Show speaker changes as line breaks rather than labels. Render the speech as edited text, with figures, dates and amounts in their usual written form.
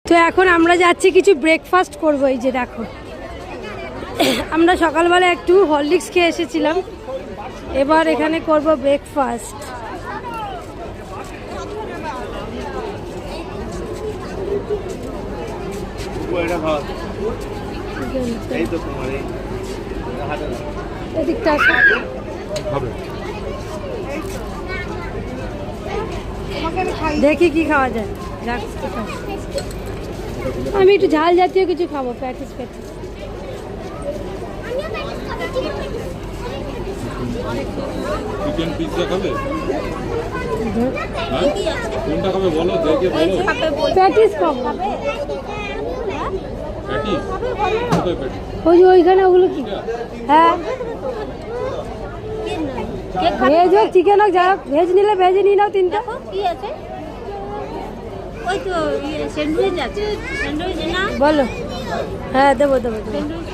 তো এখন আমরা যাচ্ছি কিছু ব্রেকফাস্ট করবো। এই যে দেখো, আমরা সকালবেলা একটু হরলিক্স খেয়ে এসেছিলাম, এবার এখানে করব ব্রেকফাস্ট। এদিকটা দেখি কি খাওয়া যায়। আমি একটু ঝাল জাতীয় কিছু খাবো, প্যাটিস প্যাটিস।
চিকেন পিৎজা খাবে? কোনটা খাবে বলো, দেখে বলো।
প্যাটিস খাবো।
প্যাটিস? কোথায় প্যাটিস?
ওই যে ওইখানে, ওগুলো কি? হ্যাঁ, ভেজ হোক চিকেন হোক, যা হোক। ভেজ নিলে ভেজে নিয়ে নাও তিনটা।
কি আছে? ওই তো স্যান্ডউইচ আছে, স্যান্ডউইচ না?
বলো। হ্যাঁ, দেবো দেবো দেবো।
স্যান্ডউইচ